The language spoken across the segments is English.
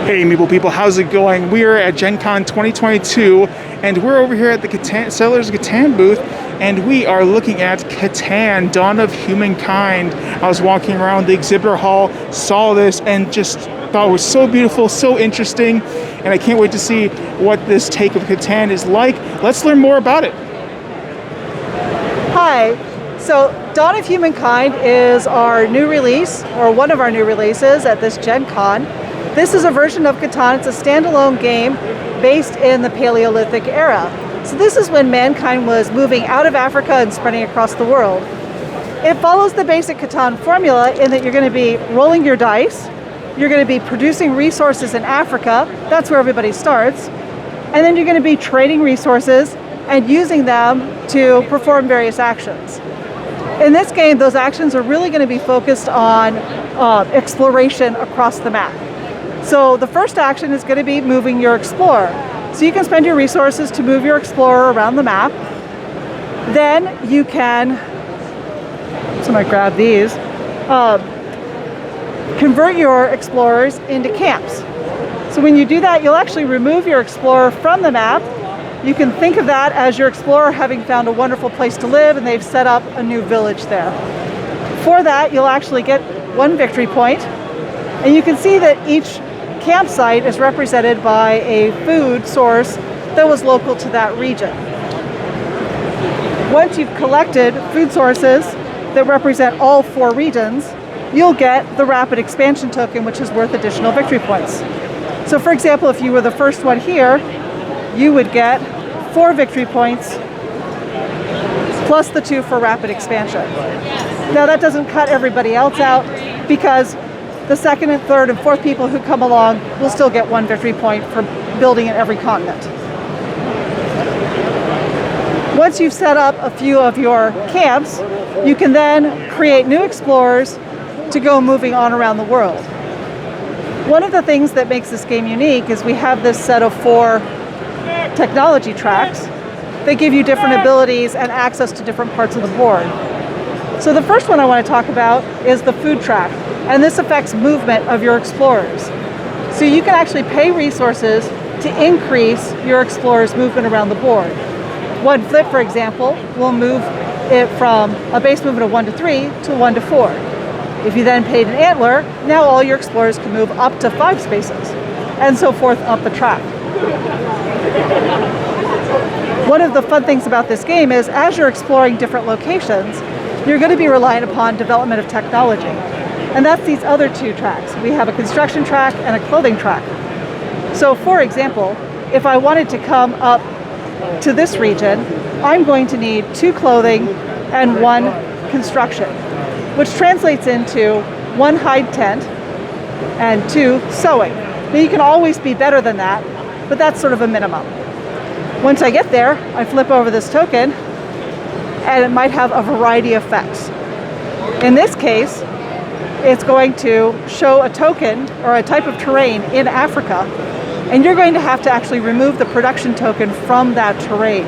Hey Meeple people, how's it going? We are at Gen Con 2022 and we're over here at the Settlers Catan booth and we are looking at Catan, Dawn of Humankind. I was walking around the exhibitor hall, saw this and just thought it was so beautiful, so interesting, and I can't wait to see what this take of Catan is like. Let's learn more about it. Hi, so Dawn of Humankind is our new release, or one of our new releases at this Gen Con. This is a version of Catan. It's a standalone game based in the Paleolithic era. So this is when mankind was moving out of Africa and spreading across the world. It follows the basic Catan formula in that you're going to be rolling your dice, you're going to be producing resources in Africa, that's where everybody starts, and then you're going to be trading resources and using them to perform various actions. In this game, those actions are really going to be focused on exploration across the map. So the first action is going to be moving your explorer. So you can spend your resources to move your explorer around the map. Then you can, so I'm going to grab these, convert your explorers into camps. So when you do that, you'll actually remove your explorer from the map. You can think of that as your explorer having found a wonderful place to live and they've set up a new village there. For that, you'll actually get 1 victory point. And you can see that each campsite is represented by a food source that was local to that region. Once you've collected food sources that represent all 4 regions, you'll get the rapid expansion token, which is worth additional victory points. So for example, if you were the first one here, you would get 4 victory points plus the 2 for rapid expansion. Now that doesn't cut everybody else out because the second and third and fourth people who come along will still get 1 victory point for building in every continent. Once you've set up a few of your camps, you can then create new explorers to go moving on around the world. One of the things that makes this game unique is we have this set of 4 technology tracks that give you different abilities and access to different parts of the board. So the first one I want to talk about is the food track, and this affects movement of your explorers. So you can actually pay resources to increase your explorers' movement around the board. 1 flip, for example, will move it from a base movement of 1 to 3 to 1 to 4. If you then paid an antler, now all your explorers can move up to 5 spaces, and so forth up the track. One of the fun things about this game is as you're exploring different locations, you're going to be relying upon development of technology. And that's these other 2 tracks. We have a construction track and a clothing track. So for example, if I wanted to come up to this region, I'm going to need 2 clothing and 1 construction, which translates into 1 hide tent and 2 sewing. Now you can always be better than that, but that's sort of a minimum. Once I get there, I flip over this token and it might have a variety of effects. In this case, it's going to show a token or a type of terrain in Africa, and you're going to have to actually remove the production token from that terrain.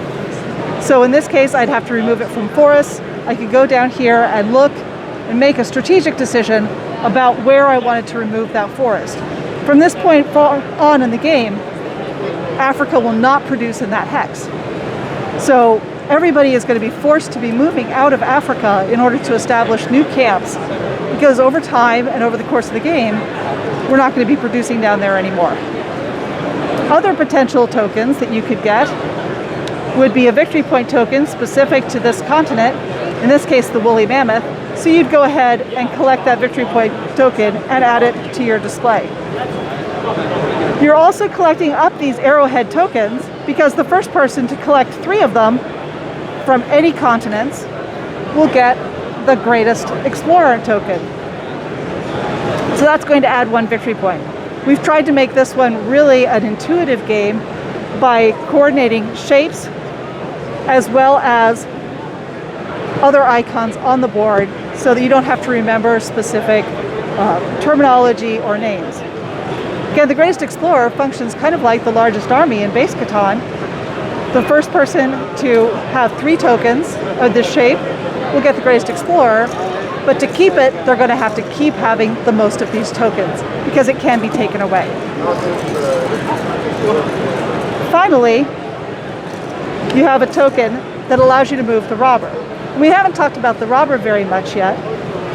So in this case, I'd have to remove it from forests. I could go down here and look and make a strategic decision about where I wanted to remove that forest. From this point on in the game, Africa will not produce in that hex. So everybody is going to be forced to be moving out of Africa in order to establish new camps, because over time and over the course of the game, we're not going to be producing down there anymore. Other potential tokens that you could get would be a victory point token specific to this continent, in this case the woolly mammoth, so you'd go ahead and collect that victory point token and add it to your display. You're also collecting up these arrowhead tokens because the first person to collect 3 of them from any continents will get the greatest explorer token. So that's going to add 1 victory point. We've tried to make this one really an intuitive game by coordinating shapes as well as other icons on the board so that you don't have to remember specific terminology or names. Again, the greatest explorer functions kind of like the largest army in base Catan. The first person to have 3 tokens of this shape will get the greatest explorer, But to keep it, they're going to have to keep having the most of these tokens because it can be taken away. Finally, you have a token that allows you to move the robber. We haven't talked about the robber very much yet.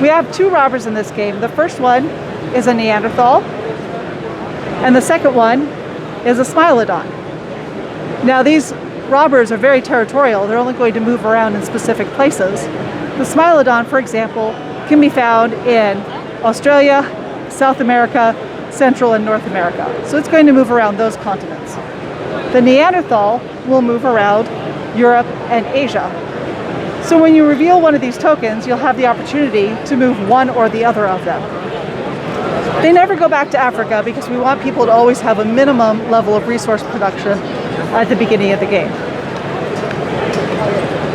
We have two robbers in this game. The first one is a Neanderthal, and the second one is a Smilodon. Now these robbers are very territorial. They're only going to move around in specific places. The Smilodon, for example, can be found in Australia, South America, Central and North America. So it's going to move around those continents. The Neanderthal will move around Europe and Asia. So when you reveal one of these tokens, you'll have the opportunity to move one or the other of them. They never go back to Africa because we want people to always have a minimum level of resource production at the beginning of the game.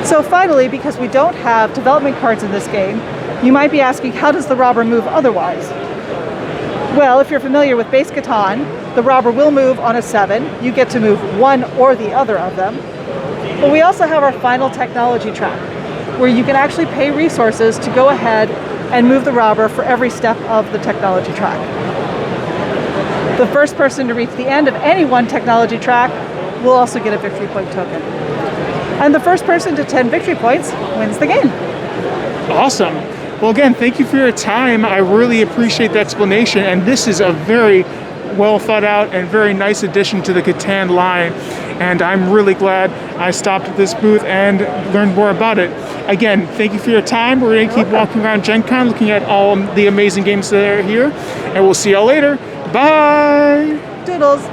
So finally, because we don't have development cards in this game, you might be asking, how does the robber move otherwise? Well, if you're familiar with base CATAN, the robber will move on a 7. You get to move one or the other of them. But we also have our final technology track, where you can actually pay resources to go ahead and move the robber for every step of the technology track. The first person to reach the end of any one technology track will also get a victory point token. And the first person to 10 victory points wins the game. Awesome. Well, again, thank you for your time. I really appreciate the explanation, and this is a very well thought out and very nice addition to the Catan line, and I'm really glad I stopped at this booth and learned more about it. Again, thank you for your time. We're going to keep walking around Gen Con looking at all the amazing games that are here, and we'll see y'all later. Bye! Doodles!